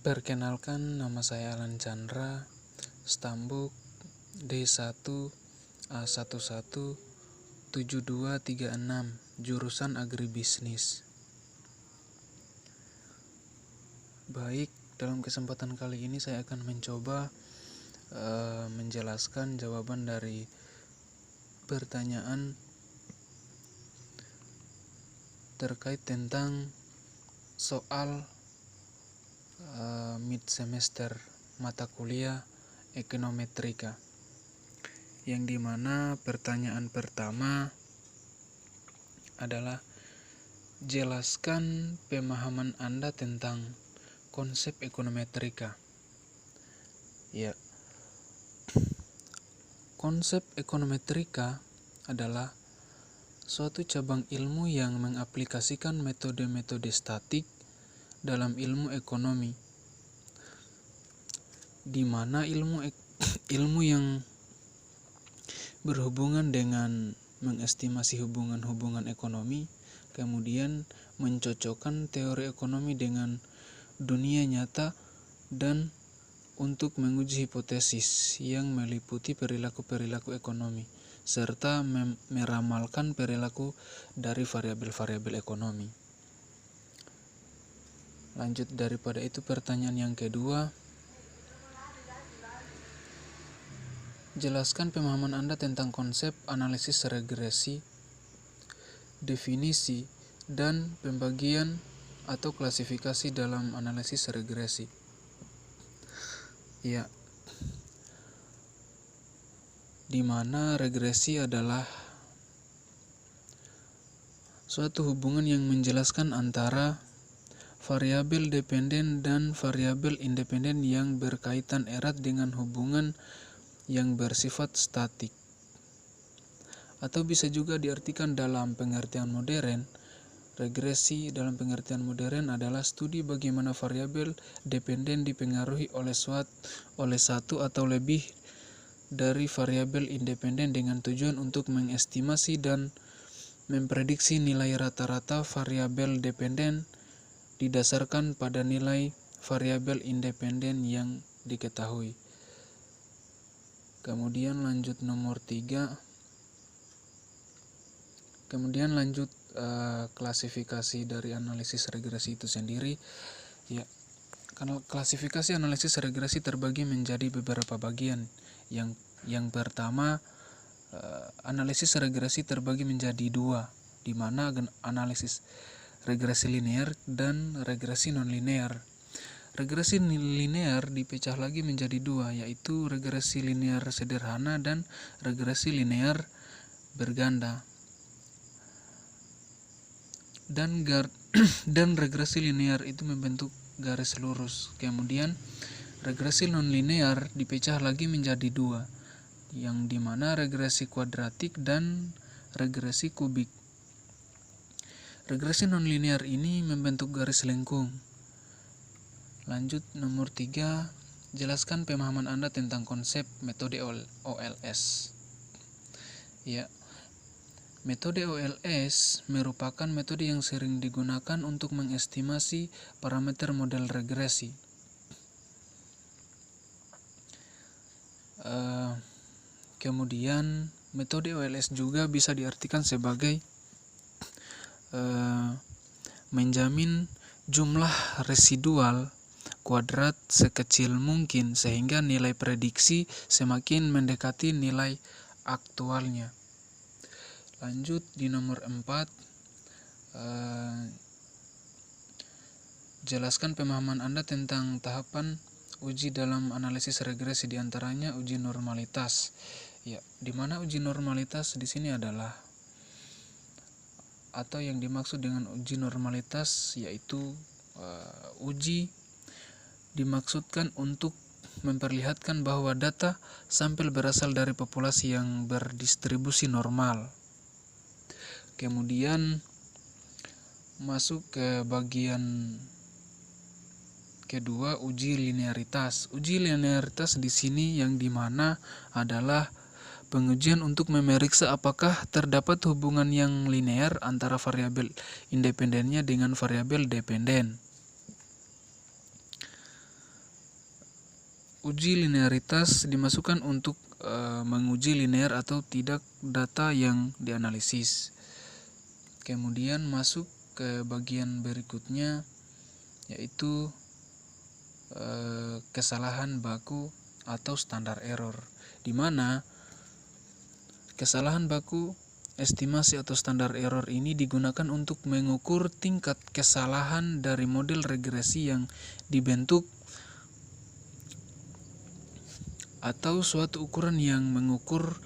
Perkenalkan, nama saya Alan Chandra, Stambuk D1A117236, jurusan Agribisnis. Baik, dalam kesempatan kali ini saya akan mencoba menjelaskan jawaban dari pertanyaan terkait tentang soal mid semester mata kuliah ekonometrika, yang dimana pertanyaan pertama adalah jelaskan pemahaman Anda tentang konsep ekonometrika. Ya, konsep ekonometrika adalah suatu cabang ilmu yang mengaplikasikan metode-metode statik dalam ilmu ekonomi, di mana ilmu yang berhubungan dengan mengestimasi hubungan-hubungan ekonomi, kemudian mencocokkan teori ekonomi dengan dunia nyata dan untuk menguji hipotesis yang meliputi perilaku-perilaku ekonomi serta meramalkan perilaku dari variabel-variabel ekonomi. Lanjut daripada itu, pertanyaan yang kedua, jelaskan pemahaman Anda tentang konsep analisis regresi, definisi, dan pembagian atau klasifikasi dalam analisis regresi. Ya, di mana regresi adalah suatu hubungan yang menjelaskan antara variabel dependen dan variabel independen yang berkaitan erat dengan hubungan yang bersifat statik. Atau bisa juga diartikan dalam pengertian modern, regresi dalam pengertian modern adalah studi bagaimana variabel dependen dipengaruhi oleh satu atau lebih dari variabel independen dengan tujuan untuk mengestimasi dan memprediksi nilai rata-rata variabel dependen didasarkan pada nilai variabel independen yang diketahui. Kemudian lanjut nomor 3. Kemudian lanjut klasifikasi dari analisis regresi itu sendiri. Ya, karena klasifikasi analisis regresi terbagi menjadi beberapa bagian. Yang pertama, analisis regresi terbagi menjadi dua, di mana analisis regresi linear dan regresi non-linear. Regresi linear dipecah lagi menjadi dua, yaitu regresi linear sederhana dan regresi linear berganda. Dan regresi linear itu membentuk garis lurus. Kemudian regresi non-linear dipecah lagi menjadi dua, yang dimana regresi kuadratik dan regresi kubik. Regresi non-linear ini membentuk garis lengkung. Lanjut nomor 3, jelaskan pemahaman Anda tentang konsep metode OLS. Ya, metode OLS merupakan metode yang sering digunakan untuk mengestimasi parameter model regresi. Kemudian metode OLS juga bisa diartikan sebagai menjamin jumlah residual kuadrat sekecil mungkin sehingga nilai prediksi semakin mendekati nilai aktualnya. Lanjut di nomor 4, jelaskan pemahaman Anda tentang tahapan uji dalam analisis regresi, diantaranya uji normalitas. Ya, di mana uji normalitas di sini adalah, atau yang dimaksud dengan uji normalitas yaitu uji dimaksudkan untuk memperlihatkan bahwa data sampel berasal dari populasi yang berdistribusi normal. Kemudian masuk ke bagian kedua, uji linearitas. Uji linearitas di sini yang dimana adalah pengujian untuk memeriksa apakah terdapat hubungan yang linear antara variabel independennya dengan variabel dependen. Uji linearitas dimasukkan untuk menguji linear atau tidak data yang dianalisis. Kemudian masuk ke bagian berikutnya, yaitu kesalahan baku atau standar error, di mana kesalahan baku, estimasi atau standar error ini digunakan untuk mengukur tingkat kesalahan dari model regresi yang dibentuk atau suatu ukuran yang mengukur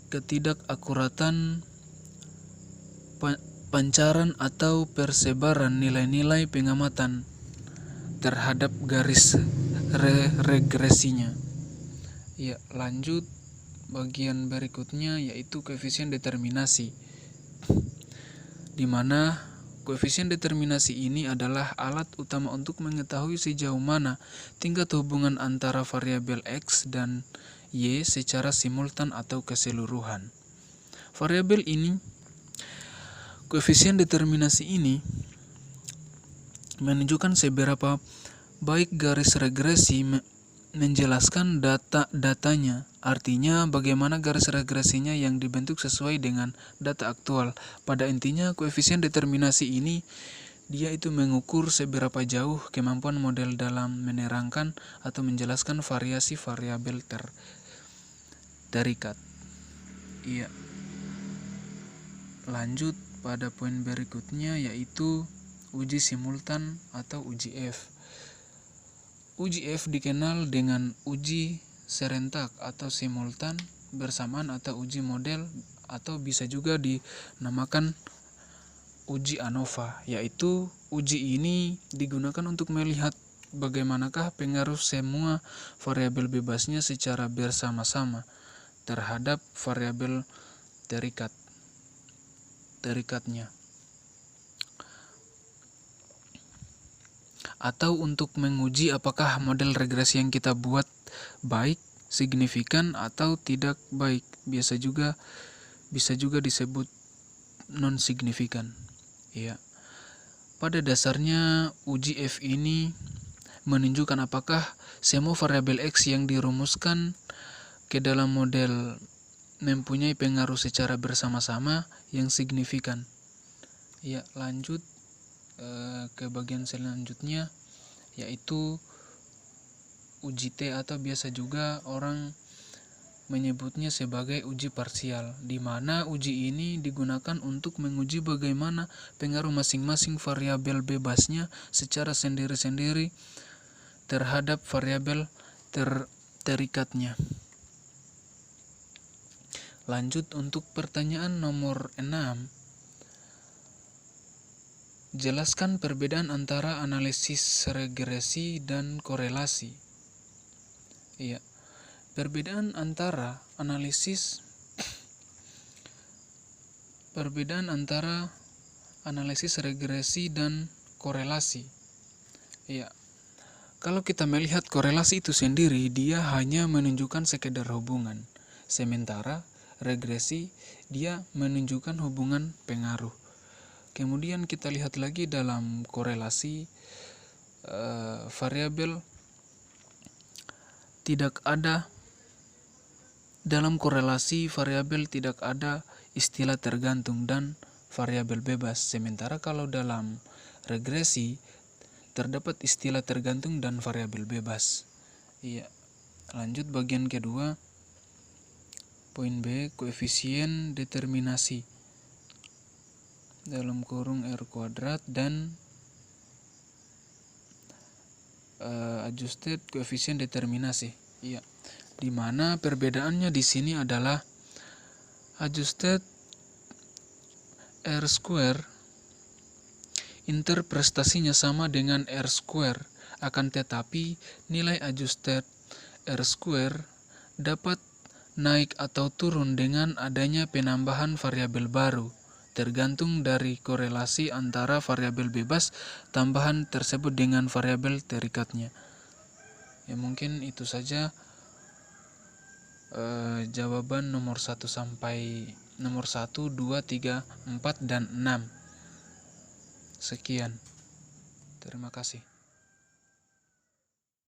ketidakakuratan pancaran atau persebaran nilai-nilai pengamatan terhadap garis regresinya. Ya, lanjut bagian berikutnya, yaitu koefisien determinasi, di mana koefisien determinasi ini adalah alat utama untuk mengetahui sejauh mana tingkat hubungan antara variabel X dan Y secara simultan atau keseluruhan. Variabel ini, koefisien determinasi ini menunjukkan seberapa baik garis regresi menjelaskan datanya. Artinya bagaimana garis regresinya yang dibentuk sesuai dengan data aktual. Pada intinya, koefisien determinasi ini dia itu mengukur seberapa jauh kemampuan model dalam menerangkan atau menjelaskan variasi variabel terikat. Iya. Lanjut pada poin berikutnya, yaitu uji simultan atau uji F. Uji F dikenal dengan uji serentak atau simultan bersamaan atau uji model, atau bisa juga dinamakan uji ANOVA, yaitu uji ini digunakan untuk melihat bagaimanakah pengaruh semua variabel bebasnya secara bersama-sama terhadap variabel terikatnya, atau untuk menguji apakah model regresi yang kita buat baik, signifikan, atau tidak baik. Bisa juga disebut non signifikan. Ya. Pada dasarnya uji F ini menunjukkan apakah semua variabel X yang dirumuskan ke dalam model mempunyai pengaruh secara bersama-sama yang signifikan. Ya, lanjut ke bagian selanjutnya, yaitu uji T atau biasa juga orang menyebutnya sebagai uji parsial, di mana uji ini digunakan untuk menguji bagaimana pengaruh masing-masing variabel bebasnya secara sendiri-sendiri terhadap variabel terikatnya. Lanjut untuk pertanyaan nomor 6. Jelaskan perbedaan antara analisis regresi dan korelasi. Iya. Perbedaan antara analisis regresi dan korelasi. Ya. Kalau kita melihat korelasi itu sendiri, dia hanya menunjukkan sekedar hubungan. Sementara regresi dia menunjukkan hubungan pengaruh. Kemudian kita lihat lagi dalam korelasi, dalam korelasi variabel tidak ada istilah tergantung dan variabel bebas. Sementara kalau dalam regresi terdapat istilah tergantung dan variabel bebas. Iya. Lanjut bagian kedua, poin B, koefisien determinasi dalam kurung R kuadrat dan adjusted koefisien determinasi. Iya. Di mana perbedaannya di sini adalah adjusted R square interprestasinya sama dengan R square, akan tetapi nilai adjusted R square dapat naik atau turun dengan adanya penambahan variabel baru, tergantung dari korelasi antara variabel bebas tambahan tersebut dengan variabel terikatnya. Ya, mungkin itu saja jawaban nomor 1 sampai nomor 1, 2, 3, 4, dan 6. Sekian. Terima kasih.